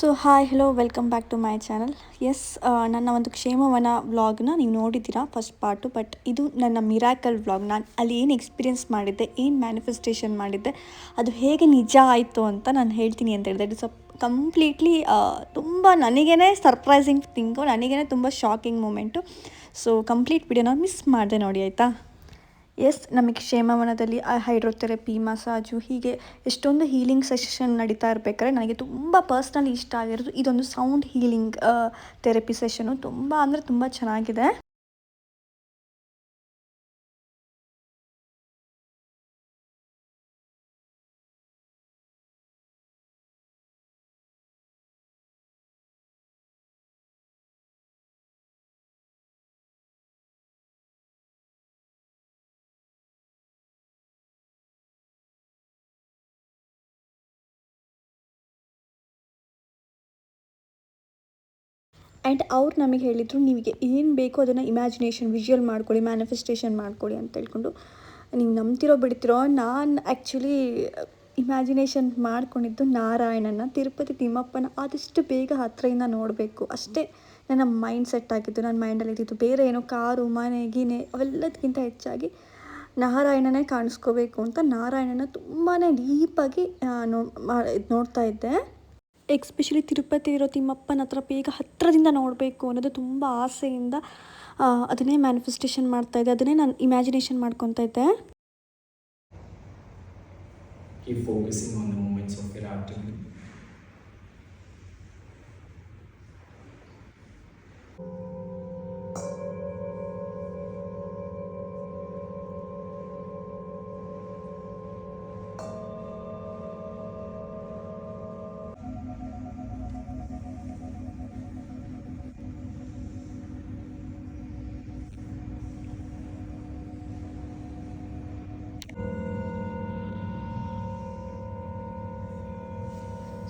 So hi hello welcome back to my channel. Yes, ನನ್ನ ಒಂದು ಕ್ಷೇಮವನ ವ್ಲಾಗ್ನ ನೀವು ನೋಡಿದ್ದೀರಾ ಫಸ್ಟ್ ಪಾರ್ಟು. ಬಟ್ ಇದು ನನ್ನ ಮಿರಾಕಲ್ ವ್ಲಾಗ್. ನಾನು ಅಲ್ಲಿ ಏನು ಎಕ್ಸ್ಪೀರಿಯೆನ್ಸ್ ಮಾಡಿದ್ದೆ, ಏನು ಮ್ಯಾನಿಫೆಸ್ಟೇಷನ್ ಮಾಡಿದ್ದೆ, ಅದು ಹೇಗೆ ನಿಜ ಆಯಿತು ಅಂತ ನಾನು ಹೇಳ್ತೀನಿ ಅಂತ ಹೇಳಿದೆ. ಇಟ್ಸ್ ಕಂಪ್ಲೀಟ್ಲಿ ತುಂಬ ನನಗೇ ಸರ್ಪ್ರೈಸಿಂಗ್ ಥಿಂಗು, ನನಗೇ ತುಂಬ ಶಾಕಿಂಗ್ ಮೂಮೆಂಟು. ಸೊ ಕಂಪ್ಲೀಟ್ ವಿಡಿಯೋನ ಮಿಸ್ ಮಾಡಿದೆ ನೋಡಿ, ಆಯಿತಾ. ಎಸ್, ನಮಗೆ ಕ್ಷೇಮವನದಲ್ಲಿ ಹೈಡ್ರೋಥೆರಪಿ, ಮಸಾಜು, ಹೀಗೆ ಎಷ್ಟೊಂದು ಹೀಲಿಂಗ್ ಸೆಷನ್ ನಡೀತಾ ಇರಬೇಕಾದ್ರೆ ನನಗೆ ತುಂಬ ಪರ್ಸ್ನಲಿ ಇಷ್ಟ ಆಗಿರೋದು ಇದೊಂದು ಸೌಂಡ್ ಹೀಲಿಂಗ್ ಥೆರಪಿ ಸೆಷನು. ತುಂಬ ಅಂದರೆ ತುಂಬ ಚೆನ್ನಾಗಿದೆ. ಆ್ಯಂಡ್ ಅವ್ರು ನಮಗೆ ಹೇಳಿದರು, ನಿಮಗೆ ಏನು ಬೇಕೋ ಅದನ್ನು ಇಮ್ಯಾಜಿನೇಷನ್, ವಿಜುವಲ್ ಮಾಡ್ಕೊಳ್ಳಿ, ಮ್ಯಾನಿಫೆಸ್ಟೇಷನ್ ಮಾಡ್ಕೊಳ್ಳಿ ಅಂತ ಹೇಳ್ಕೊಂಡು. ನೀವು ನಂಬ್ತಿರೋ ಬಿಡ್ತಿರೋ, ನಾನು ಆ್ಯಕ್ಚುಲಿ ಇಮ್ಯಾಜಿನೇಷನ್ ಮಾಡ್ಕೊಂಡಿದ್ದು ನಾರಾಯಣನ, ತಿರುಪತಿ ತಿಮ್ಮಪ್ಪನ ಆದಷ್ಟು ಬೇಗ ಹತ್ತಿರದಿಂದ ನೋಡಬೇಕು ಅಷ್ಟೇ ನನ್ನ ಮೈಂಡ್ ಸೆಟ್ ಆಗಿದ್ದು. ನನ್ನ ಮೈಂಡಲ್ಲಿ ಇದ್ದಿದ್ದು ಬೇರೆ ಏನೋ ಕಾರು, ಮನೆ, ಗಿನೆ ಅವೆಲ್ಲದಕ್ಕಿಂತ ಹೆಚ್ಚಾಗಿ ನಾರಾಯಣನೇ ಕಾಣಿಸ್ಕೋಬೇಕು ಅಂತ ನಾರಾಯಣನ ತುಂಬಾ ಡೀಪಾಗಿ ನೋಡ್ತಾ ಇದ್ದೆ. ಎಕ್ಸ್ಪೆಷಲಿ ತಿರುಪತಿ ಇರೋ ತಿಮ್ಮಪ್ಪನ ಹತ್ರ ಬೇಗ ಹತ್ತಿರದಿಂದ ನೋಡಬೇಕು ಅನ್ನೋದು ತುಂಬ ಆಸೆಯಿಂದ ಅದನ್ನೇ ಮ್ಯಾನಿಫೆಸ್ಟೇಷನ್ ಮಾಡ್ತಾಯಿದ್ದೆ, ಅದನ್ನೇ ನಾನು ಇಮ್ಯಾಜಿನೇಷನ್ ಮಾಡ್ಕೊತಾ ಇದ್ದೆ. Keep focusing on the moments of your activity.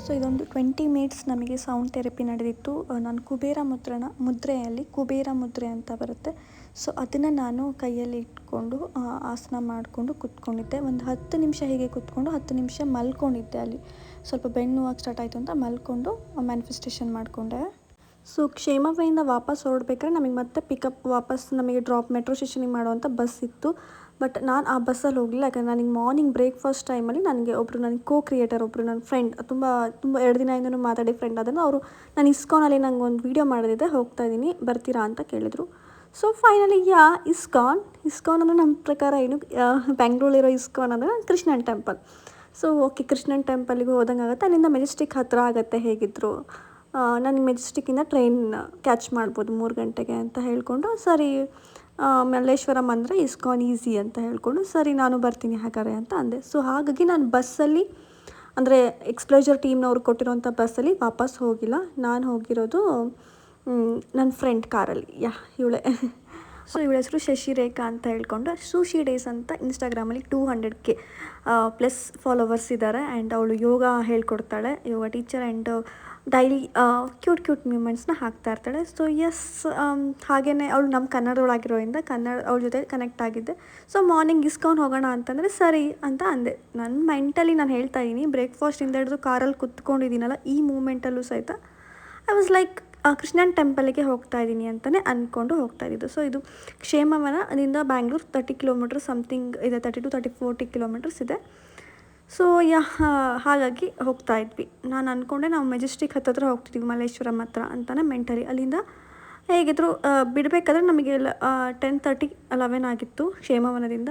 So ಇದೊಂದು 20 ಮಿನಿಟ್ಸ್ ನಮಗೆ ಸೌಂಡ್ ಥೆರಪಿ ನಡೆದಿತ್ತು. ನಾನು ಕುಬೇರ ಮುದ್ರೆಯಲ್ಲಿ ಕುಬೇರ ಮುದ್ರೆ ಅಂತ ಬರುತ್ತೆ. ಸೊ ಅದನ್ನು ನಾನು ಕೈಯಲ್ಲಿ ಇಟ್ಕೊಂಡು ಆಸನ ಮಾಡಿಕೊಂಡು ಕೂತ್ಕೊಂಡಿದ್ದೆ. ಒಂದು 10 ನಿಮಿಷ ಹೀಗೆ ಕೂತ್ಕೊಂಡು 10 ನಿಮಿಷ ಮಲ್ಕೊಂಡಿದ್ದೆ. ಅಲ್ಲಿ ಸ್ವಲ್ಪ ಬೆನ್ನು ನೋವಾಗಿ ಸ್ಟಾರ್ಟ್ ಆಯಿತು ಅಂತ ಮಲ್ಕೊಂಡು ಮ್ಯಾನಿಫೆಸ್ಟೇಷನ್ ಮಾಡಿಕೊಂಡೆ. ಸೊ ಕ್ಷೇಮವೆಯಿಂದ ವಾಪಸ್ ಹೊರಡ್ಬೇಕಾದ್ರೆ ನಮಗೆ ಮತ್ತೆ ಪಿಕಪ್ ವಾಪಸ್ ನಮಗೆ ಡ್ರಾಪ್ ಮೆಟ್ರೋ ಸ್ಟೇಷನಿಗೆ ಮಾಡುವಂಥ ಬಸ್ ಇತ್ತು. ಬಟ್ ನಾನು ಆ ಬಸ್ಸಲ್ಲಿ ಹೋಗಲಿಲ್ಲ, ಯಾಕಂದರೆ ನನಗೆ ಮಾರ್ನಿಂಗ್ ಬ್ರೇಕ್ಫಾಸ್ಟ್ ಟೈಮಲ್ಲಿ ನನಗೆ ಕೋ ಕ್ರಿಯೇಟರ್ ಒಬ್ಬರು ನನ್ನ ಫ್ರೆಂಡ್, ತುಂಬ 2 ದಿನದಿಂದನೂ ಮಾತಾಡಿ ಫ್ರೆಂಡ್ ಅದನ್ನು, ಅವರು ನಾನು ಇಸ್ಕಾನಲ್ಲಿ ನಂಗೆ ಒಂದು ವೀಡಿಯೋ ಮಾಡೋದಿದೆ, ಹೋಗ್ತಾ ಇದ್ದೀನಿ, ಬರ್ತೀರಾ ಅಂತ ಕೇಳಿದರು. ಸೊ ಫೈನಲಿ ಇಸ್ಕಾನ್ ಅಂದರೆ ನಮ್ಮ ಪ್ರಕಾರ ಏನು ಬೆಂಗಳೂರಿರೋ ಇಸ್ಕಾನ್ ಅಂದರೆ Krishnan temple. So okay, Krishnan ಟೆಂಪಲ್ಗೆ ಹೋದಂಗೆ ಆಗುತ್ತೆ, ಅಲ್ಲಿಂದ ಮೆಜೆಸ್ಟಿಕ್ ಹತ್ತಿರ ಆಗುತ್ತೆ ಹೇಗಿದ್ರು. ನನಗೆ ಮೆಜೆಸ್ಟಿಕ್ಕಿಂದ ಟ್ರೈನ್ ಕ್ಯಾಚ್ ಮಾಡ್ಬೋದು 3 ಗಂಟೆಗೆ ಅಂತ ಹೇಳಿಕೊಂಡು, ಸರಿ ಮಲ್ಲೇಶ್ವರಂ ಅಂದರೆ ಇಸ್ಕಾನ್ ಈಸಿ ಅಂತ ಹೇಳಿಕೊಂಡು, ಸರಿ ನಾನು ಬರ್ತೀನಿ ಹಾಗಾದ್ರೆ ಅಂತ ಅಂದೆ. ಸೊ ಹಾಗಾಗಿ ನಾನು ಬಸ್ಸಲ್ಲಿ, ಅಂದರೆ ಎಕ್ಸ್ಪ್ಲೋಜರ್ ಟೀಮ್ನವ್ರು ಕೊಟ್ಟಿರೋಂಥ ಬಸ್ಸಲ್ಲಿ ವಾಪಸ್ ಹೋಗಿಲ್ಲ. ನಾನು ಹೋಗಿರೋದು ನನ್ನ ಫ್ರೆಂಡ್ ಕಾರಲ್ಲಿ. ಇವಳೆ. ಸೊ ಇವಳ ಹೆಸರು ಶಶಿರೇಖಾ ಅಂತ ಹೇಳ್ಕೊಂಡು, ಸುಶಿ ಡೇಸ್ ಅಂತ ಇನ್ಸ್ಟಾಗ್ರಾಮಲ್ಲಿ 200K ಪ್ಲಸ್ ಫಾಲೋವರ್ಸ್ ಇದ್ದಾರೆ. ಆ್ಯಂಡ್ ಅವಳು ಯೋಗ ಹೇಳ್ಕೊಡ್ತಾಳೆ, ಯೋಗ ಟೀಚರ್. ಆ್ಯಂಡ್ ಡೈಲಿ ಕ್ಯೂಟ್ ಮೂಮೆಂಟ್ಸ್ನ ಹಾಕ್ತಾ ಇರ್ತಾಳೆ. ಸೊ ಎಸ್, ಹಾಗೆಯೇ ಅವಳು ನಮ್ಮ ಕನ್ನಡದೊಳಗಿರೋದ್ರಿಂದ ಅವಳ ಜೊತೆ ಕನೆಕ್ಟ್ ಆಗಿದ್ದೆ. ಸೊ ಮಾರ್ನಿಂಗ್ ಇಸ್ಕಾನ್ ಹೋಗೋಣ ಅಂತಂದರೆ ಸರಿ ಅಂತ ಅಂದೆ. ನನ್ನ ಮೆಂಟಲಿ ನಾನು ಹೇಳ್ತಾ ಇದ್ದೀನಿ, ಬ್ರೇಕ್ಫಾಸ್ಟಿಂದ ಹಿಡಿದು ಕಾರಲ್ಲಿ ಕುತ್ಕೊಂಡಿದ್ದೀನಲ್ಲ, ಈ ಮೂಮೆಂಟಲ್ಲೂ ಸಹಿತ ಐ ವಾಸ್ ಲೈಕ್ ಕೃಷ್ಣನ್ ಟೆಂಪಲ್ಗೆ ಹೋಗ್ತಾ ಇದ್ದೀನಿ ಅಂತಲೇ ಅಂದ್ಕೊಂಡು ಹೋಗ್ತಾ ಇದ್ದಿದ್ದು. ಸೊ ಇದು ಕ್ಷೇಮವನದಿಂದ ಬ್ಯಾಂಗ್ಳೂರು 30 ಕಿಲೋಮೀಟರ್ ಸಮಥಿಂಗ್ ಇದೆ, 30 to 40 ಕಿಲೋಮೀಟರ್ಸ್ ಇದೆ. ಸೊ ಹಾಗಾಗಿ ಹೋಗ್ತಾ ಇದ್ವಿ. ನಾನು ಅಂದ್ಕೊಂಡೆ ನಾವು ಮೆಜೆಸ್ಟಿಕ್ ಹತ್ತಿರ ಹೋಗ್ತಿದ್ವಿ, ಮಲ್ಲೇಶ್ವರಂ ಹತ್ರ ಅಂತಲೇ ಮೆಂಟಲಿ. ಅಲ್ಲಿಂದ ಹೇಗಿದ್ರು ಬಿಡಬೇಕಾದ್ರೆ ನಮಗೆ 10:30, 11 ಆಗಿತ್ತು. ಕ್ಷೇಮವನದಿಂದ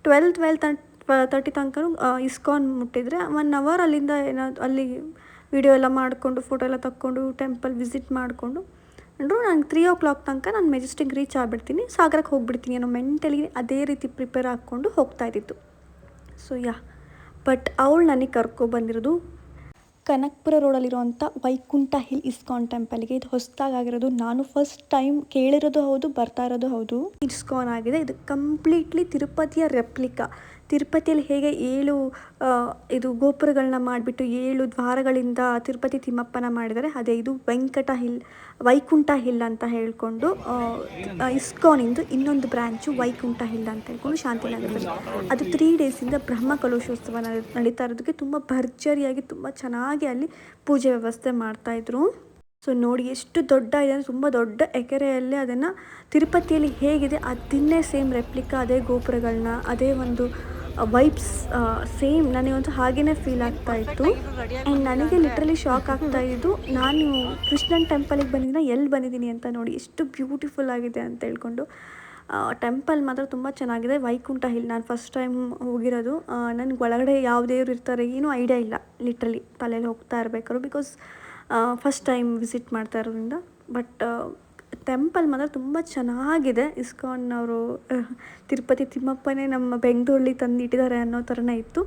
12:30 ತನಕ ಇಸ್ಕಾನ್ ಮುಟ್ಟಿದರೆ 1 ಅವರ್ ಅಲ್ಲಿಂದ ಅಲ್ಲಿ ವಿಡಿಯೋ ಎಲ್ಲ ಮಾಡಿಕೊಂಡು, ಫೋಟೋ ಎಲ್ಲ ತಕ್ಕೊಂಡು, ಟೆಂಪಲ್ ವಿಸಿಟ್ ಮಾಡಿಕೊಂಡು ಅಂದರು ನಾನು 3 o'clock ತನಕ ನಾನು ಮೆಜೆಸ್ಟಿಕ್ ರೀಚ್ ಆಗಿಬಿಡ್ತೀನಿ, ಸಾಗರಕ್ಕೆ ಹೋಗ್ಬಿಡ್ತೀನಿ ಅನ್ನೋ ಮೆಂಟಲಿ ಅದೇ ರೀತಿ ಪ್ರಿಪೇರ್ ಹಾಕ್ಕೊಂಡು ಹೋಗ್ತಾ ಇದ್ದಿತ್ತು. ಸೊ ಬಟ್ ಅವಳು ನನಗೆ ಕರ್ಕೊಬಂದಿರೋದು ಕನಕಪುರ ರೋಡಲ್ಲಿರುವಂಥ ವೈಕುಂಠ ಹಿಲ್ ಇಸ್ಕಾನ್ ಟೆಂಪಲ್ಗೆ. ಇದು ಹೊಸದಾಗಿರೋದು, ನಾನು ಫಸ್ಟ್ ಟೈಮ್ ಕೇಳಿರೋದು ಹೌದು, ಬರ್ತಾ ಇರೋದು ಹೌದು. ಇಸ್ಕಾನ್ ಆಗಿದೆ. ಇದು ಕಂಪ್ಲೀಟ್ಲಿ ತಿರುಪತಿಯ ರೆಪ್ಲಿಕಾ. ತಿರುಪತಿಯಲ್ಲಿ ಹೇಗೆ 7 ಇದು ಗೋಪುರಗಳನ್ನ ಮಾಡಿಬಿಟ್ಟು 7 ದ್ವಾರಗಳಿಂದ ತಿರುಪತಿ ತಿಮ್ಮಪ್ಪನ ಮಾಡಿದ್ದಾರೆ, ಅದೇ ಇದು ವೈಕುಂಠ ಹಿಲ್ ಅಂತ ಹೇಳಿಕೊಂಡು ಇಸ್ಕಾನಿಂದು ಇನ್ನೊಂದು ಬ್ರ್ಯಾಂಚು ವೈಕುಂಠ ಹಿಲ್ ಅಂತ ಹೇಳ್ಕೊಂಡು ಶಾಂತಿನಗರದಲ್ಲಿ. ಅದು 3 ಡೇಸಿಂದ ಬ್ರಹ್ಮ ಕಲಶೋತ್ಸವ ನಡೀತಾ ಇರೋದಕ್ಕೆ ತುಂಬ ಭರ್ಜರಿಯಾಗಿ ತುಂಬ ಚೆನ್ನಾಗಿ ಅಲ್ಲಿ ಪೂಜೆ ವ್ಯವಸ್ಥೆ ಮಾಡ್ತಾಯಿದ್ರು. ಸೊ ನೋಡಿ ಎಷ್ಟು ದೊಡ್ಡ ಇದೆ ಅಂದರೆ ತುಂಬ ದೊಡ್ಡ ಎಕರೆಯಲ್ಲೇ ಅದನ್ನು ತಿರುಪತಿಯಲ್ಲಿ ಹೇಗಿದೆ ಅದನ್ನೇ ಸೇಮ್ ರೆಪ್ಲಿಕಾ, ಅದೇ ಗೋಪುರಗಳನ್ನ, ಅದೇ ಒಂದು ವೈಬ್ಸ್ ಸೇಮ್ ನನಗಂತೂ ಹಾಗೇ ಫೀಲ್ ಆಗ್ತಾಯಿತ್ತು. ಆ್ಯಂಡ್ ನನಗೆ ಲಿಟ್ರಲಿ ಶಾಕ್ ಆಗ್ತಾಯಿದ್ದು, ನಾನು ಕೃಷ್ಣನ್ ಟೆಂಪಲಿಗೆ ಬಂದಿದ್ದೀನಿ, ಎಲ್ಲಿ ಬಂದಿದ್ದೀನಿ ಅಂತ ನೋಡಿ ಎಷ್ಟು ಬ್ಯೂಟಿಫುಲ್ ಆಗಿದೆ ಅಂತ ಹೇಳ್ಕೊಂಡು. ಟೆಂಪಲ್ ಮಾತ್ರ ತುಂಬ ಚೆನ್ನಾಗಿದೆ. ವೈಕುಂಠ ಹಿಲ್ ನಾನು ಫಸ್ಟ್ ಟೈಮ್ ಹೋಗಿರೋದು. ನನಗೆ ಒಳಗಡೆ ಯಾವ ದೇವ್ರು ಇರ್ತಾರೆ ಏನೂ ಐಡಿಯಾ ಇಲ್ಲ, ಲಿಟ್ರಲಿ ತಲೆಯಲ್ಲಿ ಹೋಗ್ತಾ ಇರಬೇಕಾದ್ರು, ಬಿಕಾಸ್ ಫಸ್ಟ್ ಟೈಮ್ ವಿಸಿಟ್ ಮಾಡ್ತಾ ಇರೋದ್ರಿಂದ. ಬಟ್ ಟೆಂಪಲ್ ಮಾತ್ರ ತುಂಬ ಚೆನ್ನಾಗಿದೆ. ಇಸ್ಕಾನ್ ಅವರು ತಿರುಪತಿ ತಿಮ್ಮಪ್ಪನೇ ನಮ್ಮ ಬೆಂಗಳೂರಲ್ಲಿ ತಂದಿಟ್ಟಿದ್ದಾರೆ ಅನ್ನೋ ಥರನೇ ಇತ್ತು.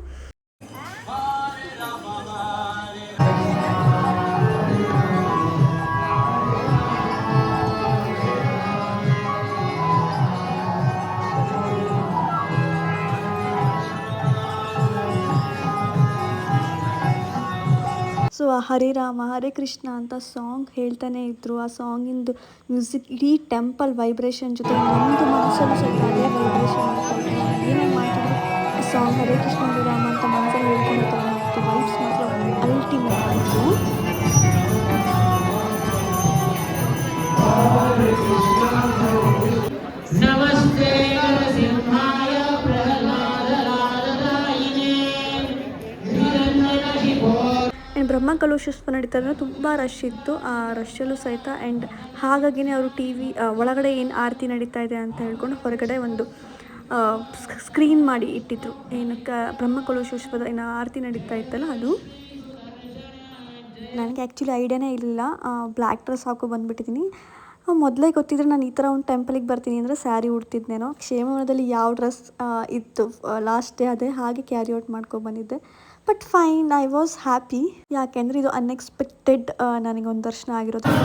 ಸೊ ಹರೇ ರಾಮ ಹರೇ ಕೃಷ್ಣ ಅಂತ ಸಾಂಗ್ ಹೇಳ್ತಾನೆ ಇದ್ದರು. ಆ ಸಾಂಗಿಂದು ಮ್ಯೂಸಿಕ್ ಇಡೀ ಟೆಂಪಲ್ ವೈಬ್ರೇಷನ್ ಜೊತೆ ನಮ್ಮದು ಮನಸ್ಸಲ್ಲೂ ಸಹಿತ ಅದೇ ವೈಬ್ರೇಷನ್ ಆಗ್ತಾಯಿತ್ತು. ಏನೇನು ಮಾಡ್ತಿದ್ರು ಆ ಸಾಂಗ್ ಹರೇ ಕೃಷ್ಣ ಹರೇ ರಾಮ ಅಂತ ಮನಸ್ಸಲ್ಲಿ ಹೇಳ್ಕೊಂಡಿರ್ತಾರೆ ಮತ್ತು ವೈಬ್ಸ್ ಮಾತ್ರ ಅಲ್ಟಿಮೇಟ್ ಆಯಿತು. ನಮಸ್ತೆ ನರಸಿಂಹಾಯ ಬ್ರಹ್ಮ ಕಲಶೋತ್ಸವ ನಡೀತಾ ಇದ್ರೆ ತುಂಬ ರಶ್ ಇತ್ತು. ಆ ರಶಲ್ಲೂ ಸಹಿತ ಆ್ಯಂಡ್ ಹಾಗಾಗಿನೇ ಅವರು ಒಳಗಡೆ ಏನು ಆರತಿ ನಡೀತಾ ಇದೆ ಅಂತ ಹೇಳ್ಕೊಂಡು ಹೊರಗಡೆ ಒಂದು ಸ್ಕ್ರೀನ್ ಮಾಡಿ ಇಟ್ಟಿದ್ರು. ಏನಕ್ಕೆ ಬ್ರಹ್ಮ ಕಲಶೋತ್ಸವದ ಏನು ಆರತಿ ನಡೀತಾ ಇತ್ತಲ್ಲ ಅದು. ನನಗೆ ಆ್ಯಕ್ಚುಲಿ ಐಡಿಯಾನೇ ಇಲ್ಲ, ಬ್ಲ್ಯಾಕ್ ಡ್ರೆಸ್ ಹಾಕೋ ಬಂದುಬಿಟ್ಟಿದ್ದೀನಿ. ಮೊದಲೇ ಗೊತ್ತಿದ್ರೆ ನಾನು ಈ ಥರ ಒಂದು ಟೆಂಪಲಿಗೆ ಬರ್ತೀನಿ ಅಂದರೆ ಸ್ಯಾರಿ ಉಡ್ತಿದ್ನೇನೋ. ಕ್ಷೇಮವನದಲ್ಲಿ ಯಾವ ಡ್ರೆಸ್ ಇತ್ತು ಲಾಸ್ಟ್ ಡೇ ಅದೇ ಹಾಗೆ ಕ್ಯಾರಿ ಔಟ್ ಮಾಡ್ಕೊಬಂದಿದ್ದೆ. But fine, I was happy. ಯಾಕೆಂದರೆ ಇದು ಅನ್ಎಕ್ಸ್ಪೆಕ್ಟೆಡ್ ನನಗೊಂದು ದರ್ಶನ ಆಗಿರೋದ್ರಿಂದ.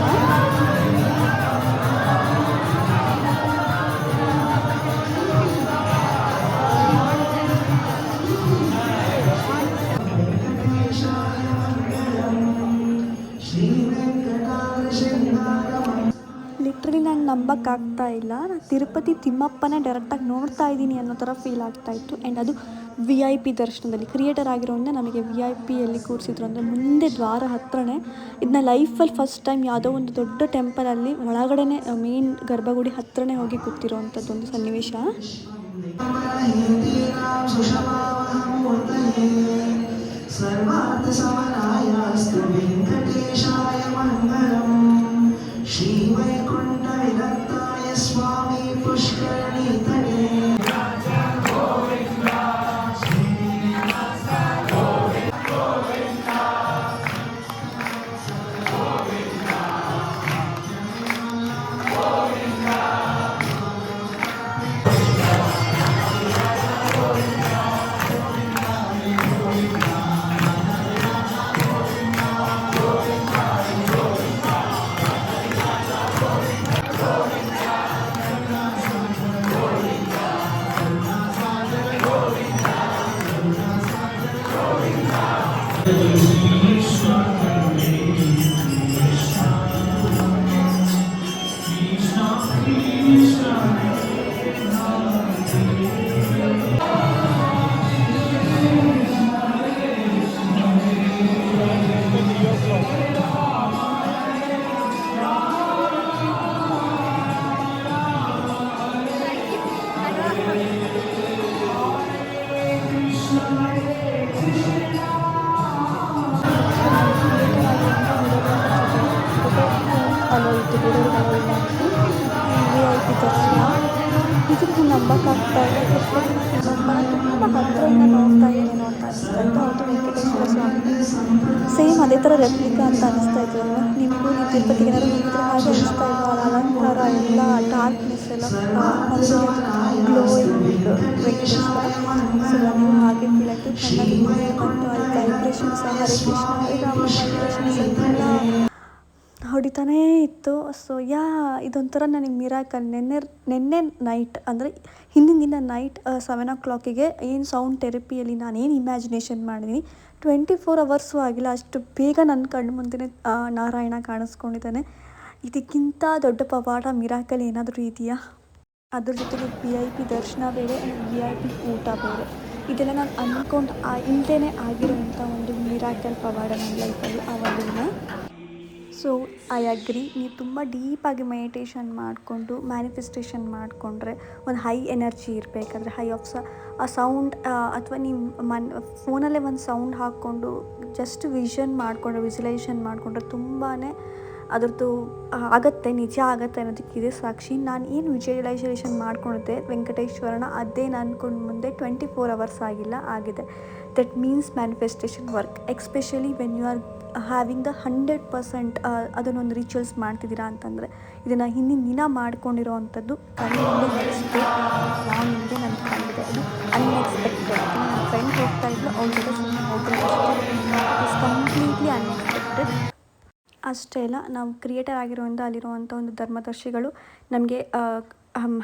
ಲಿಟ್ರಲಿ ನಾನು ನಂಬಕ್ಕಾಗ್ತಾ ಇಲ್ಲ, ನಾನು ತಿರುಪತಿ ತಿಮ್ಮಪ್ಪನೇ ಡೈರೆಕ್ಟಾಗಿ ನೋಡ್ತಾ ಇದ್ದೀನಿ ಅನ್ನೋ ಥರ ಫೀಲ್ ಆಗ್ತಾಯಿತ್ತು. ಆ್ಯಂಡ್ ಅದು VIP ದರ್ಶನದಲ್ಲಿ ಕ್ರಿಯೇಟರ್ ಆಗಿರೋದ್ರಿಂದ ನಮಗೆ VIP ಕೂರಿಸಿದ್ರು. ಅಂದರೆ ಮುಂದೆ ದ್ವಾರ ಹತ್ರನೇ. ಇದನ್ನ ಲೈಫಲ್ಲಿ ಫಸ್ಟ್ ಟೈಮ್ ಯಾವುದೋ ಒಂದು ದೊಡ್ಡ ಟೆಂಪಲಲ್ಲಿ ಒಳಗಡೆ ಮೇನ್ ಗರ್ಭಗುಡಿ ಹತ್ರನೇ ಹೋಗಿ ಕೂತಿರೋ ಅಂಥದ್ದೊಂದು ಸನ್ನಿವೇಶ. ಶ್ರೀವೈಕುಂಠವಿರಕ್ತಾಯ ಸ್ವಾಮಿ ಪುಷ್ಕರಣಿ ತಡೆ. ಇದಕ್ಕೆ ನಂಬಕ್ಕಾಗ್ತಾ ಇಲ್ಲ. ನಮ್ಮನ್ನ ತುಂಬ ಹತ್ತಿರದಿಂದ ನೋಡ್ತಾ ಏನೇನೋ ಅಂತ ಅನಿಸ್ತಾ ಇತ್ತು. ಅದು ವೆಂಕಟೇಶ್ವರ ಸ್ವಾಮಿ ಸೇಮ್ ಅದೇ ಥರ ರೆಪ್ಲಿಕಾ ಅಂತ ಅನಿಸ್ತಾ ಇತ್ತು ಅಲ್ವಾ. ನಿಮಗೂ ನೀವು ತಿರುಪತಿಗೆ ಏನಾದ್ರು ಹೋಗಿದ್ರೆ ಹಾಗೆ ಅನಿಸ್ತಾ ಇತ್ತು. ಅಲಂಕಾರ ಎಲ್ಲ ಡಾರ್ಕ್ನೆಸ್ ಎಲ್ಲ ಗ್ಲೋಯಿಂಗ್ ವೆಂಕಟೇಶ್ವರ. ಸೊ ನೀವು ಹಾಗೆ ಫೀಲ್ ಆಯಿತು. ಚೆನ್ನಾಗಿ ಮತ್ತು ಅಲ್ಲಿ ವೈಬ್ರೇಷನ್ಸ್ ಹರೇ ಕೃಷ್ಣ ಹರೇ ರಾಮ ವೈಬ್ರೇಷನ್ಸ್ ಎಲ್ಲ ಹೊಡಿತಾನೇ ಇತ್ತು. ಸೊ ಇದೊಂಥರ ನನಗೆ ಮಿರಾಕಲ್. ನೆನ್ನೆ ನೈಟ್ ಅಂದರೆ ಹಿಂದಿನ ದಿನ ನೈಟ್ 7 o'clock ಏನು ಸೌಂಡ್ ಥೆರಪಿಯಲ್ಲಿ ನಾನೇನು ಇಮ್ಯಾಜಿನೇಷನ್ ಮಾಡಿದ್ದೀನಿ, 24 hours ಆಗಿಲ್ಲ, ಅಷ್ಟು ಬೇಗ ನನ್ನ ಕಣ್ಣು ಮುಂದೆ ನಾರಾಯಣ ಕಾಣಿಸ್ಕೊಂಡಿದ್ದಾನೆ. ಇದಕ್ಕಿಂತ ದೊಡ್ಡ ಪವಾಡ ಮಿರಾಕಲ್ ಏನಾದರೂ ಇದೆಯಾ? ಅದ್ರ ಜೊತೆಗೆ VIP ದರ್ಶನ ಬೇರೆ, VIP ಊಟ ಬೇರೆ. ಇದೆಲ್ಲ ನಾನು ಅಂದ್ಕೊಂಡು ಇಲ್ಲದೇ ಆಗಿರೋಂಥ ಒಂದು ಮಿರಾಕಲ್ ಪವಾಡ ನನ್ನ ಲೈಫಲ್ಲಿ ಆ ಒಂದು ದಿನ. ಸೊ ಐ ಅಗ್ರಿ, ನೀವು ತುಂಬ ಡೀಪಾಗಿ ಮೆಡಿಟೇಷನ್ ಮಾಡಿಕೊಂಡು ಮ್ಯಾನಿಫೆಸ್ಟೇಷನ್ ಮಾಡಿಕೊಂಡ್ರೆ ಒಂದು ಹೈ ಎನರ್ಜಿ ಇರಬೇಕಾದ್ರೆ ಆ ಸೌಂಡ್ ಅಥವಾ ನೀವು ಫೋನಲ್ಲೇ ಒಂದು ಸೌಂಡ್ ಹಾಕ್ಕೊಂಡು ಜಸ್ಟ್ ವಿಜುವಲೈಸೇಷನ್ ಮಾಡಿಕೊಂಡ್ರೆ ತುಂಬಾ ಅದ್ರದ್ದು ಆಗುತ್ತೆ, ನಿಜ ಆಗುತ್ತೆ ಅನ್ನೋದಕ್ಕಿದೆ ಸಾಕ್ಷಿ. ನಾನು ಏನು ವಿಜುವಲೈಸೇಷನ್ ಮಾಡ್ಕೊಂಡಿದ್ದೆ ವೆಂಕಟೇಶ್ವರನ, ಅದೇ ನಾನು ಅಂದ್ಕೊಂಡು ಮುಂದೆ 24 hours ಆಗಿಲ್ಲ, ಆಗಿದೆ. That means manifestation work, especially when you are having the 100% ಅದನ್ನೊಂದು ರಿಚುವಲ್ಸ್ ಮಾಡ್ತಿದ್ದೀರಾ ಅಂತಂದರೆ, ಇದನ್ನು ಹಿಂದಿನ ದಿನ ಮಾಡ್ಕೊಂಡಿರೋ ಅಂಥದ್ದು ಕಣ್ಣಿಂದ ನೆಕ್ಸ್ಟ್ ನಾವು ಹಿಂದೆ ನನಗೆ ಕಂಡಿದೆ. ಅದು ಅನ್ಎಕ್ಸ್ಪೆಕ್ಟೆಡ್. ನನ್ನ ಫ್ರೆಂಡ್ ಹೋಗ್ತಾ ಇದ್ಲು, ಅವ್ರ ಜೊತೆ ಸುಮ್ಮನೆ ಹೋಗ್ಬೇಕು, ಇಟ್ ಇಸ್ ಕಂಪ್ಲೀಟ್ಲಿ ಅನ್ಎಕ್ಸ್ಪೆಕ್ಟೆಡ್. ಅಷ್ಟೇ ಅಲ್ಲ, ನಾವು ಕ್ರಿಯೇಟರ್ ಆಗಿರೋದ್ರಿಂದ ಅಲ್ಲಿರುವಂಥ ಒಂದು ಧರ್ಮದರ್ಶಿಗಳು ನಮಗೆ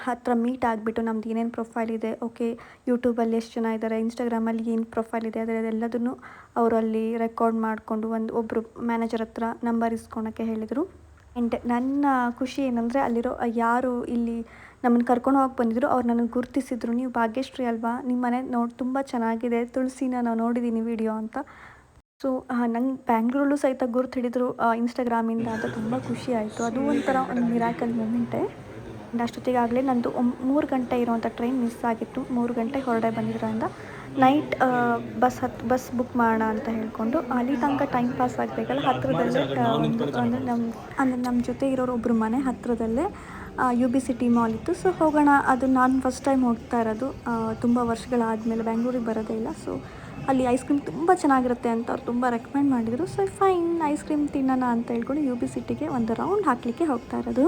ಹತ್ತಿರ ಮೀಟ್ ಆಗಿಬಿಟ್ಟು ನಮ್ದು ಏನೇನು ಪ್ರೊಫೈಲ್ ಇದೆ, ಓಕೆ ಯೂಟ್ಯೂಬಲ್ಲಿ ಎಷ್ಟು ಜನ ಇದ್ದಾರೆ, ಇನ್ಸ್ಟಾಗ್ರಾಮಲ್ಲಿ ಏನು ಪ್ರೊಫೈಲ್ ಇದೆ ಅದೆಲ್ಲದನ್ನು ಅವರು ಅಲ್ಲಿ ರೆಕಾರ್ಡ್ ಮಾಡಿಕೊಂಡು ಒಬ್ಬರು ಮ್ಯಾನೇಜರ್ ಹತ್ರ ನಂಬರ್ ಇಸ್ಕೊಳಕ್ಕೆ ಹೇಳಿದರು. ಆ್ಯಂಡ್ ನನ್ನ ಖುಷಿ ಏನಂದರೆ ಅಲ್ಲಿರೋ ಯಾರು ಇಲ್ಲಿ ನಮ್ಮನ್ನು ಕರ್ಕೊಂಡು ಹೋಗಿ ಬಂದಿದ್ರು ಅವ್ರು ನನಗೆ ಗುರುತಿಸಿದ್ರು. ನೀವು ಭಾಗ್ಯಶ್ರೀ ಅಲ್ವಾ, ನಿಮ್ಮ ಮನೆ ತುಂಬ ಚೆನ್ನಾಗಿದೆ, ತುಳಸಿನ ನಾವು ನೋಡಿದ್ದೀನಿ ವಿಡಿಯೋ ಅಂತ. ಸೊ ನಂಗೆ ಬ್ಯಾಂಗ್ಳೂರಲ್ಲೂ ಸಹಿತ ಗುರ್ತು ಹಿಡಿದ್ರು ಇನ್ಸ್ಟಾಗ್ರಾಮಿಂದ ಅಂತ. ತುಂಬ ಖುಷಿ ಆಯಿತು. ಅದು ಒಂಥರ ಒಂದು ಮಿರಾಕಲ್ ಮೂಮೆಂಟೇ. ಆ್ಯಂಡ್ ಅಷ್ಟೊತ್ತಿಗಾಗಲೇ ನಂದು 3 ಗಂಟೆ ಇರೋವಂಥ ಟ್ರೈನ್ ಮಿಸ್ ಆಗಿತ್ತು. 3 ಗಂಟೆಗೆ ಹೊರಡೆ ಬಂದಿದ್ರಿಂದ ನೈಟ್ ಬಸ್ ಬುಕ್ ಮಾಡೋಣ ಅಂತ ಹೇಳ್ಕೊಂಡು ಅಲ್ಲಿ ತನಕ ಟೈಮ್ ಪಾಸ್ ಆಗಬೇಕಲ್ಲ, ಹತ್ತಿರದಲ್ಲೇ ನಮ್ಮ ಜೊತೆ ಇರೋರು ಒಬ್ಬರು ಮನೆ ಹತ್ತಿರದಲ್ಲೇ UB-City ಮಾಲ್ ಇತ್ತು. ಸೊ ಹೋಗೋಣ, ಅದು ನಾನು ಫಸ್ಟ್ ಟೈಮ್ ಹೋಗ್ತಾ ಇರೋದು, ತುಂಬ ವರ್ಷಗಳಾದಮೇಲೆ ಬ್ಯಾಂಗ್ಳೂರಿಗೆ ಬರೋದೇ ಇಲ್ಲ. ಸೊ ಅಲ್ಲಿ ಐಸ್ ಕ್ರೀಮ್ ತುಂಬ ಚೆನ್ನಾಗಿರುತ್ತೆ ಅಂತ ಅವ್ರು ತುಂಬ ರೆಕಮೆಂಡ್ ಮಾಡಿದರು. ಸೊ ಫೈನ್, ಐಸ್ ಕ್ರೀಮ್ ತಿನ್ನೋಣ ಅಂತ ಹೇಳ್ಕೊಂಡು UB-Cityಗೆ ಒಂದು ರೌಂಡ್ ಹಾಕಲಿಕ್ಕೆ ಹೋಗ್ತಾ ಇರೋದು.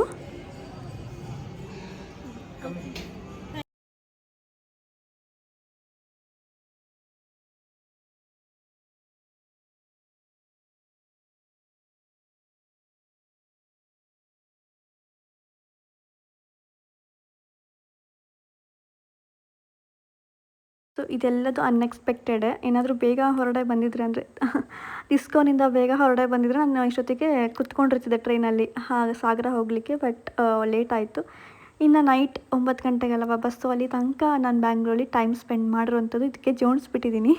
ಸೊ ಇದೆಲ್ಲದು ಅನ್ಎಕ್ಸ್ಪೆಕ್ಟೆಡೇ. ಏನಾದರೂ ಬೇಗ ಹೊರಡೆ ಬಂದಿದ್ರೆ ಅಂದರೆ ಡಿಸ್ಕೋನಿಂದ ಬೇಗ ಹೊರಡೆ ಬಂದಿದ್ರೆ ನಾನು ಇಷ್ಟೊತ್ತಿಗೆ ಕುತ್ಕೊಂಡಿರ್ತಿದ್ದೆ ಟ್ರೈನಲ್ಲಿ ಸಾಗರ ಹೋಗಲಿಕ್ಕೆ. ಬಟ್ ಲೇಟ್ ಆಯಿತು. ಇನ್ನು ನೈಟ್ 9 ಗಂಟೆಗಲ್ವ ಬಸ್ಸು, ಅಲ್ಲಿ ತನಕ ನಾನು ಬ್ಯಾಂಗ್ಳೂರಲ್ಲಿ ಟೈಮ್ ಸ್ಪೆಂಡ್ ಮಾಡಿರೋವಂಥದ್ದು ಇದಕ್ಕೆ ಜೋಡಿಸ್ಬಿಟ್ಟಿದ್ದೀನಿ.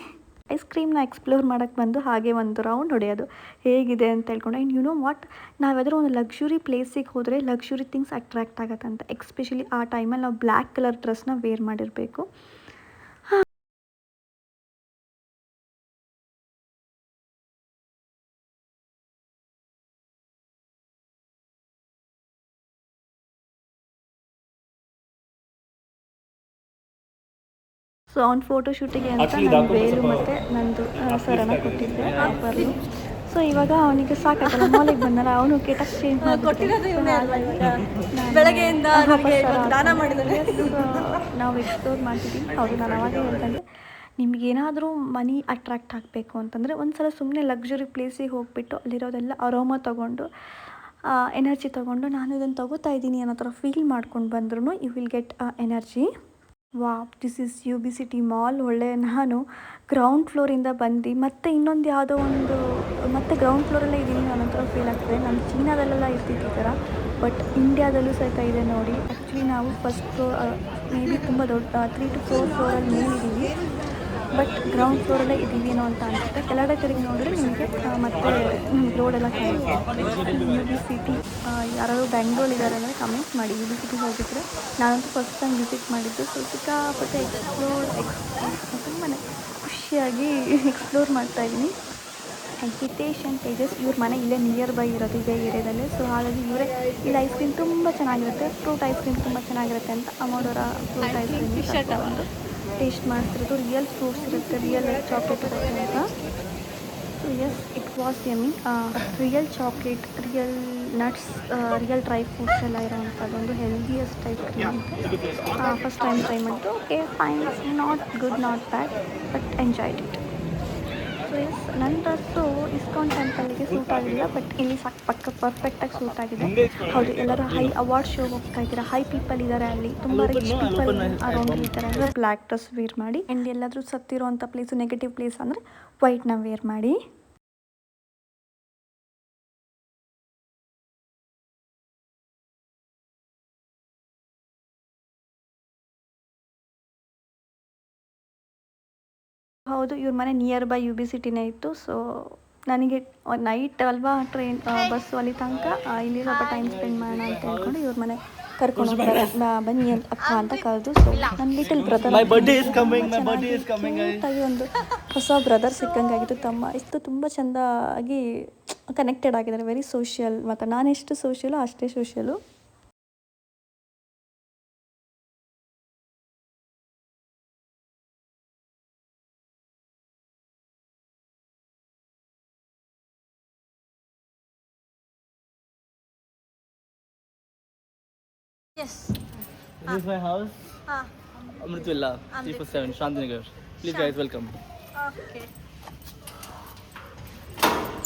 ಐಸ್ ಕ್ರೀಮ್ನ ಎಕ್ಸ್ಪ್ಲೋರ್ ಮಾಡೋಕ್ಕೆ ಬಂದು ಹಾಗೆ ಒಂದು ರೌಂಡ್ ಹೊಡೆಯೋದು ಹೇಗಿದೆ ಅಂತ ಹೇಳ್ಕೊಂಡು. ಆ್ಯಂಡ್ ಯು ನೋ ವಾಟ್, ನಾವ್ಯಾದರೂ ಒಂದು ಲಕ್ಸುರಿ ಪ್ಲೇಸಿಗೆ ಹೋದರೆ ಲಕ್ಸುರಿ ಥಿಂಗ್ಸ್ ಅಟ್ರ್ಯಾಕ್ಟ್ ಆಗುತ್ತಂತೆ. ಎಕ್ಸ್ಪೆಷಲಿ ಆ ಟೈಮಲ್ಲಿ ನಾವು ಬ್ಲ್ಯಾಕ್ ಕಲರ್ ಡ್ರೆಸ್ನ ವೇರ್ ಮಾಡಿರಬೇಕು. ಸೊ ಅವ್ನ ಫೋಟೋ ಶೂಟಿಗೆ ಅಂತ ನಾನು ಬೇರು ಮತ್ತು ನಂದು ಸರನ ಕೊಟ್ಟಿದ್ದೆ ಆಫರ್ಲು. ಸೊ ಇವಾಗ ಅವನಿಗೆ ಸಾಕಾಗಲ್ಲ, ಮಾಲಿಗೆ ಬಂದಲ್ಲ, ಅವನು ಕೆಟಕ್ ಚೇಂಜ್ ಬೆಳಗ್ಗೆಯಿಂದ ನಾವು ಎಕ್ಸ್ಪ್ಲೋರ್ ಮಾಡ್ತಿದ್ದೀವಿ. ಹೌದು, ನಾನು ಅವಾಗ ಹೇಳ್ದಂಗೆ ನಿಮಗೇನಾದರೂ ಮನಿ ಅಟ್ರ್ಯಾಕ್ಟ್ ಆಗಬೇಕು ಅಂತಂದರೆ ಒಂದು ಸಲ ಸುಮ್ಮನೆ ಲಕ್ಸುರಿ ಪ್ಲೇಸಿಗೆ ಹೋಗಿಬಿಟ್ಟು ಅಲ್ಲಿರೋದೆಲ್ಲ ಅರೋಮಾ ತೊಗೊಂಡು ಎನರ್ಜಿ ತೊಗೊಂಡು ನಾನು ಇದನ್ನು ತೊಗೋತಾ ಇದ್ದೀನಿ ಅನ್ನೋ ಥರ ಫೀಲ್ ಮಾಡ್ಕೊಂಡು ಬಂದ್ರೂ you will get energy. Wow, this is UB-City mall. ಒಳ್ಳೆ ನಾನು ಗ್ರೌಂಡ್ ಫ್ಲೋರಿಂದ ಬಂದು ಮತ್ತೆ ಇನ್ನೊಂದು ಯಾವುದೋ ಒಂದು ಮತ್ತೆ ಗ್ರೌಂಡ್ ಫ್ಲೋರಲ್ಲೇ ಇದ್ದೀನಿ ಅನ್ನೋ ಥರ ಫೀಲ್ ಆಗ್ತದೆ. ನಮ್ಮ ಚೀನಾದಲ್ಲೆಲ್ಲ ಇರ್ತಿತ್ತು ಈ ಥರ, ಬಟ್ ಇಂಡಿಯಾದಲ್ಲೂ ಸಹಿತ ಇದೆ ನೋಡಿ. ಆ್ಯಕ್ಚುಲಿ ನಾವು ಫಸ್ಟ್ ಫ್ಲೋರ್ ಮೇ ಬಿ ತುಂಬ ದೊಡ್ಡ 3 to 4 ಫ್ಲೋರಲ್ಲಿ ಮೇಲಿದ್ದೀವಿ, ಬಟ್ ಗ್ರೌಂಡ್ ಫ್ಲೋರಲ್ಲೇ ಇದ್ದೀವೇನೋ ಅಂತ ಅನಿಸುತ್ತೆ. ಕೆಳಗಡೆ ತಿರುಗಿ ನೋಡಿದ್ರೆ ನಿಮಗೆ ಮತ್ತೆ ರೋಡೆಲ್ಲ ಕಾಣಿಸುತ್ತೆ. UB-City ಯಾರಾದರೂ ಬ್ಯಾಂಗ್ಳೂರಿದ್ದಾರೆ ಅಂದರೆ ಕಮೆಂಟ್ ಮಾಡಿ. UB-City ಹೋಗಿದ್ರೆ ನಾನಂತೂ ಫಸ್ಟ್ ಟೈಮ್ ವಿಸಿಟ್ ಮಾಡಿದ್ದು. ಸೊ ಸಿಕ್ಕಾಪಟ್ಟೆ ತುಂಬಾ ಖುಷಿಯಾಗಿ ಎಕ್ಸ್ಪ್ಲೋರ್ ಮಾಡ್ತಾಯಿದ್ದೀನಿ. ಹಿತೇಶನ್ ತೇಜಸ್ ಇವ್ರ ಮನೆ ಇಲ್ಲೇ ನಿಯರ್ ಬೈ ಇರೋದು ಇದೇ ಏರಿಯಾದಲ್ಲೇ. ಸೊ ಹಾಗಾಗಿ ಇವರೇ ಇಲ್ಲಿ ಐಸ್ ಕ್ರೀಮ್ ತುಂಬ ಚೆನ್ನಾಗಿರುತ್ತೆ, ಫ್ರೂಟ್ ಐಸ್ ಕ್ರೀಮ್ ತುಂಬ ಚೆನ್ನಾಗಿರುತ್ತೆ ಅಂತ ಅಮೋಡೋರ ಫ್ರೂಟ್ ಐಸ್ ಕ್ರೀಮ್ ತಗೊಂಡು ಟೇಸ್ಟ್ ಮಾಡ್ತಿರೋದು. ರಿಯಲ್ ಫ್ರೂಟ್ಸ್ ಇರುತ್ತೆ, ರಿಯಲ್ ಚಾಕ್ಲೇಟ್ ಇರುತ್ತೆ ಅಂತ. So yes, it was yummy. Real chocolate, real nuts, real dry fruits ಎಲ್ಲ ಇರೋವಂಥದ್ದೊಂದು healthiest type cream. First time try ಮಾಡಿದ್ದು. Okay fine, not good not bad, but enjoyed it. So so yes ನನ್ನ dress ISKCON ಟೆಂಪಲ್ಗೆ suit ಆಗಿಲ್ಲ, ಬಟ್ ಇಲ್ಲಿ ಪಕ್ಕ ಪರ್ಫೆಕ್ಟಾಗಿ ಸೂಟ್ ಆಗಿದೆ. ಹೌದು, ಎಲ್ಲರೂ ಹೈ ಅವಾರ್ಡ್ ಶೋ ಹೋಗ್ತಾ ಇದ್ದೀರಾ, ಹೈ ಪೀಪಲ್ ಇದ್ದಾರೆ ಅಲ್ಲಿ, ತುಂಬ ರಿಚ್ ಪೀಪಲ್ ಅರೌಂಡ್ ಇರ್ತಾರೆ ಅಂದರೆ ಬ್ಲ್ಯಾಕ್ ಡ್ರೆಸ್ ವೇರ್ ಮಾಡಿ. ಆ್ಯಂಡ್ ಎಲ್ಲಾದರೂ ಸತ್ತಿರೋ ಅಂಥ ಪ್ಲೇಸು ನೆಗೆಟಿವ್ ಪ್ಲೇಸ್ ಅಂದರೆ ವೈಟ್ನ ವೇರ್ ಮಾಡಿ. ಹೌದು, ಇವ್ರ ಮನೆ ನಿಯರ್ ಬೈ UB ಸಿಟಿನೇ ಇತ್ತು. ಸೊ ನನಗೆ ನೈಟ್ ಅಲ್ವಾ ಟ್ರೈನ್ ಬಸ್ಸು ಅಲ್ಲಿ ತನಕ ಇಲ್ಲಿ ಸ್ವಲ್ಪ ಟೈಮ್ ಸ್ಪೆಂಡ್ ಮಾಡೋಣ ಅಂತ ಹೇಳ್ಕೊಂಡು ಇವ್ರ ಮನೆ ಕರ್ಕೊಂಡು ಹೋಗ್ತಾರೆ. ಬನ್ನಿ ಅಕ್ಕ ಅಂತ ಕರೆದು. ಸೊ ನನ್ನ ಲಿಟಲ್ ಬ್ರದರ್ ಒಂದು ಹೊಸ ಬ್ರದರ್ ಸಿಕ್ಕಂಗಾಗಿತ್ತು, ತಮ್ಮ. ಇಷ್ಟು ತುಂಬ ಚೆಂದಾಗಿ ಕನೆಕ್ಟೆಡ್ ಆಗಿದ್ದಾರೆ, ವೆರಿ ಸೋಷಿಯಲ್. ಮತ್ತು ನಾನು ಎಷ್ಟು ಸೋಷಿಯಲು ಅಷ್ಟೇ ಸೋಷಿಯಲು. Yes. This is my house. Amrit Villa, 347, Shantinagar. Please guys, welcome. Okay.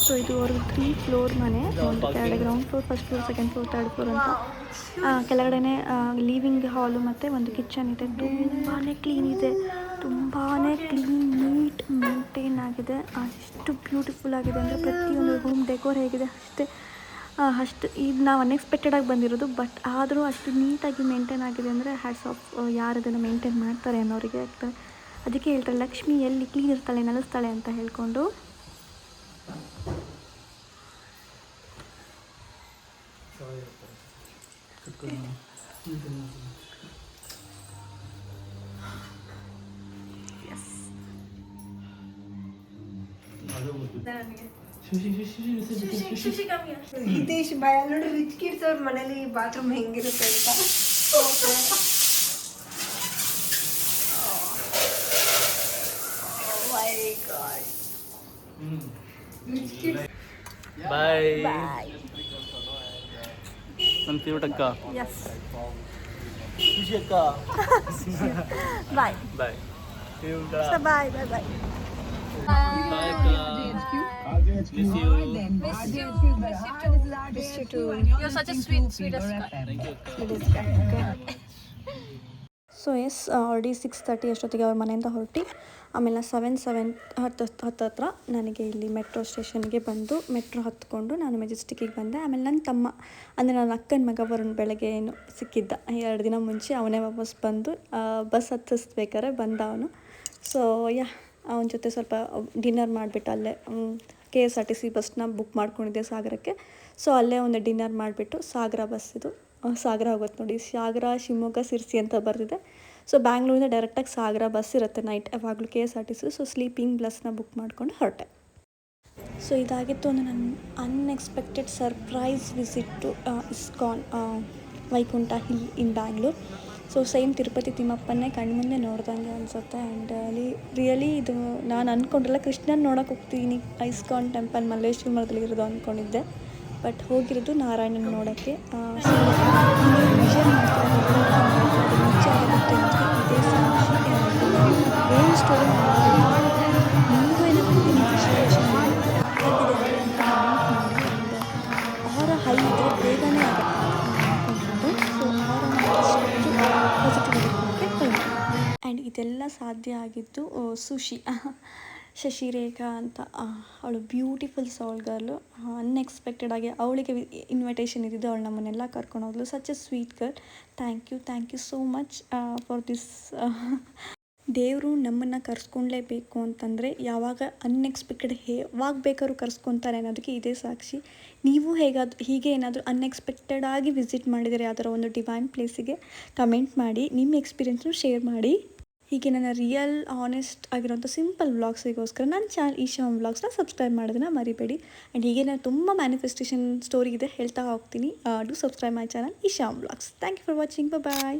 So ಇದು ಅವ್ರಿಗೆ 3 ಫ್ಲೋರ್ ಮನೆ, ಒಂದು ಕೆಳಗಡೆ ground floor, first floor, second floor, third floor ಅಂತ. ಕೆಳಗಡೆನೆ ಲಿವಿಂಗ್ ಹಾಲು ಮತ್ತು ಒಂದು ಕಿಚನ್ ಇದೆ. ತುಂಬಾ ಕ್ಲೀನ್ ಇದೆ, ತುಂಬಾ ಕ್ಲೀನ್, ನೀಟ್ ಮೇಂಟೈನ್ ಆಗಿದೆ. ಎಷ್ಟು ಬ್ಯೂಟಿಫುಲ್ ಆಗಿದೆ ಅಂದರೆ ಪ್ರತಿಯೊಂದು ರೂಮ್ ಡೆಕೋರ್ ಹೇಗಿದೆ ಅಷ್ಟು ಇದು ನಾವು ಅನ್ಎಕ್ಸ್ಪೆಕ್ಟೆಡಾಗಿ ಬಂದಿರೋದು. ಬಟ್ ಆದರೂ ಅಷ್ಟು ನೀಟಾಗಿ ಮೇಂಟೈನ್ ಆಗಿದೆ ಅಂದರೆ ಹ್ಯಾಟ್ಸ್ ಆಫ್ ಯಾರು ಅದನ್ನು ಮೇಂಟೈನ್ ಮಾಡ್ತಾರೆ ಅನ್ನೋರಿಗೆ ಆಗ್ತಾರೆ. ಅದಕ್ಕೆ ಹೇಳ್ತಾರೆ ಲಕ್ಷ್ಮಿ ಎಲ್ಲಿ ಕ್ಲೀನ್ ಇರ್ತಾಳೆ ನೆಲೆಸ್ತಾಳೆ ಅಂತ ಹೇಳ್ಕೊಂಡು. ಹಿತೇಶ್ ಭಯ ನೋಡಿ, ರಿಚ್ ಕಿಡ್ಸ್ ಅವ್ರ ಮನೇಲಿ ಬಾತ್ರೂಮ್ ಹೆಂಗಿರುತ್ತೆ ಅಂತ. Bye. ನನ್ನ ಫೇವ್ರೆಟ್ ಅಕ್ಕ. ಎಸ್, ಖುಷಿ ಅಕ್ಕ. ಬಾಯ್ ಬಾಯ್. ಬಾಯ್ ಬಾಯ್ ಬಾಯ್. ಬಾಯ್ ಅಕ್ಕ. Miss you. Miss you too. You're such a sweetest guy. Thank you ಅಕ್ಕ. ಸೊ ಎಸ್, ಆಲ್ರೆಡಿ 6:30 ಅಷ್ಟೊತ್ತಿಗೆ ಅವ್ರ ಮನೆಯಿಂದ ಹೊರಟಿ. ಆಮೇಲೆ 7 ನನಗೆ ಇಲ್ಲಿ ಮೆಟ್ರೋ ಸ್ಟೇಷನ್ಗೆ ಬಂದು ಮೆಟ್ರೋ ಹತ್ಕೊಂಡು ನಾನು ಮೆಜೆಸ್ಟಿಕ್ಕಿಗೆ ಬಂದೆ. ಆಮೇಲೆ ನನ್ನ ತಮ್ಮ ಅಂದರೆ ನನ್ನ ಅಕ್ಕನ ಮಗ ವರುಣ್ ಬೆಳಗ್ಗೆ ಏನು ಸಿಕ್ಕಿದ್ದ 2 ದಿನ ಮುಂಚೆ, ಅವನೇ ವಾಪಸ್ ಬಂದು ಬಸ್ ಹತ್ತಿಸ್ಬೇಕಾರೆ ಬಂದ ಅವನು. ಸೊ ಅವನ ಜೊತೆ ಸ್ವಲ್ಪ ಡಿನ್ನರ್ ಮಾಡಿಬಿಟ್ಟು ಅಲ್ಲೇ KSRTC ಬಸ್ನ ಬುಕ್ ಮಾಡ್ಕೊಂಡಿದ್ದೆ ಸಾಗರಕ್ಕೆ. ಸೊ ಅಲ್ಲೇ ಒಂದು ಡಿನ್ನರ್ ಮಾಡಿಬಿಟ್ಟು ಸಾಗರ ಬಸ್, ಇದು ಸಾಗರ ಹೋಗುತ್ತೆ ನೋಡಿ, ಸಾಗರ ಶಿವಮೊಗ್ಗ ಸಿರ್ಸಿ ಅಂತ ಬರೆದಿದೆ. ಸೊ ಬ್ಯಾಂಗ್ಳೂರಿಂದ ಡೈರೆಕ್ಟಾಗಿ ಸಾಗರ ಬಸ್ ಇರುತ್ತೆ ನೈಟ್ ಯಾವಾಗಲೂ KSRTC. ಸೊ ಸ್ಲೀಪಿಂಗ್ ಬಸ್ನ ಬುಕ್ ಮಾಡ್ಕೊಂಡು ಹೊರಟೆ. ಸೊ ಇದಾಗಿತ್ತು ಒಂದು ನನ್ನ unexpected surprise visit to ISKCON Vaikuntha hill in Bangalore. So same Tirupati ತಿಮ್ಮಪ್ಪನ್ನೇ ಕಣ್ಮುಂದೆ ನೋಡ್ದಂಗೆ ಅನಿಸುತ್ತೆ. ಆ್ಯಂಡ್ ಅಲ್ಲಿ ರಿಯಲಿ ಇದು ನಾನು ಅಂದ್ಕೊಂಡಿಲ್ಲ, ಕೃಷ್ಣನ ನೋಡೋಕೆ ಹೋಗ್ತೀನಿ ಇಸ್ಕಾನ್ ಟೆಂಪಲ್ ಮಲ್ಲೇಶ್ವರದಲ್ಲಿ ಇರೋದು ಅಂದ್ಕೊಂಡಿದ್ದೆ. ಬಟ್ ಹೋಗಿರೋದು ನಾರಾಯಣನ ನೋಡೋಕ್ಕೆ. ಸೊ ವಿಷನ್ ನಿಜ ಆಗುತ್ತೆ ಅಂದರೆ ಇದೇ ಸಾಕ್ಷಿ. ಏನು ಸ್ಟೋರಿ ನಿಮಗೂ ಏನಾಗ್ತೀನಿ ಸಿಚುವೇಶನ್ ಆಗಿದೆ ಅಂತ ಅವರ ಹೈ ಇದ್ದರೆ ಬೇಗನೆ ಆಗುತ್ತೆ ಅಂದ್ಕೊಂಡಿದ್ದು. ಸೊ ಅವರ ಪಾಸಿಟಿವ್ ಆ್ಯಂಡ್ ಇದೆಲ್ಲ ಸಾಧ್ಯ ಆಗಿದ್ದು ಸುಶಿ ಶಶಿರೇಖಾ ಅಂತ, ಅವಳು ಬ್ಯೂಟಿಫುಲ್ ಸೌಲ್ ಗರ್ಲು. ಅನ್ಎಕ್ಸ್ಪೆಕ್ಟೆಡ್ ಆಗಿ ಅವಳಿಗೆ ಇನ್ವಿಟೇಷನ್ ಇದ್ದಿದ್ದು, ಅವಳು ನಮ್ಮನ್ನೆಲ್ಲ ಕರ್ಕೊಂಡು ಹೋದ್ಲು. Such a sweet girl. Thank you so much for this. ದೇವರು ನಮ್ಮನ್ನು ಕರ್ಸ್ಕೊಳ್ಲೇಬೇಕು ಅಂತಂದರೆ ಯಾವಾಗ ಅನ್ಎಕ್ಸ್ಪೆಕ್ಟೆಡ್ ಯಾವಾಗ ಬೇಕಾದ್ರೂ ಕರ್ಸ್ಕೊತಾರೆ ಅನ್ನೋದಕ್ಕೆ ಇದೇ ಸಾಕ್ಷಿ. ನೀವು ಹೀಗೆ ಏನಾದರೂ ಅನ್ಎಕ್ಸ್ಪೆಕ್ಟೆಡ್ ಆಗಿ ವಿಸಿಟ್ ಮಾಡಿದರೆ ಯಾವ್ದಾರ ಒಂದು ಡಿವೈನ್ ಪ್ಲೇಸಿಗೆ ಕಮೆಂಟ್ ಮಾಡಿ, ನಿಮ್ಮ ಎಕ್ಸ್ಪೀರಿಯೆನ್ಸ್ನು ಶೇರ್ ಮಾಡಿ. ಹೀಗೆ ನನ್ನ ರಿಯಲ್ ಆನೆಸ್ಟ್ ಆಗಿರೋಂಥ ಸಿಂಪಲ್ ವ್ಲಾಗ್ಸಿಗೋಸ್ಕರ ನನ್ನ ಚಾನಲ್ ಈಶಾಮ್ ವ್ಲಾಗ್ಸ್ನ ಸಬ್ಸ್ಕ್ರೈಬ್ ಮಾಡೋದನ್ನು ಮರಿಬೇಡಿ. ಆ್ಯಂಡ್ ಹೀಗೆ ನಾನು ತುಂಬ ಮ್ಯಾನಿಫೆಸ್ಟೇಷನ್ ಸ್ಟೋರಿ ಇದೆ ಹೇಳ್ತಾ ಹೋಗ್ತೀನಿ. Do subscribe my channel Eesham vlogs. Thank you for watching. Bye.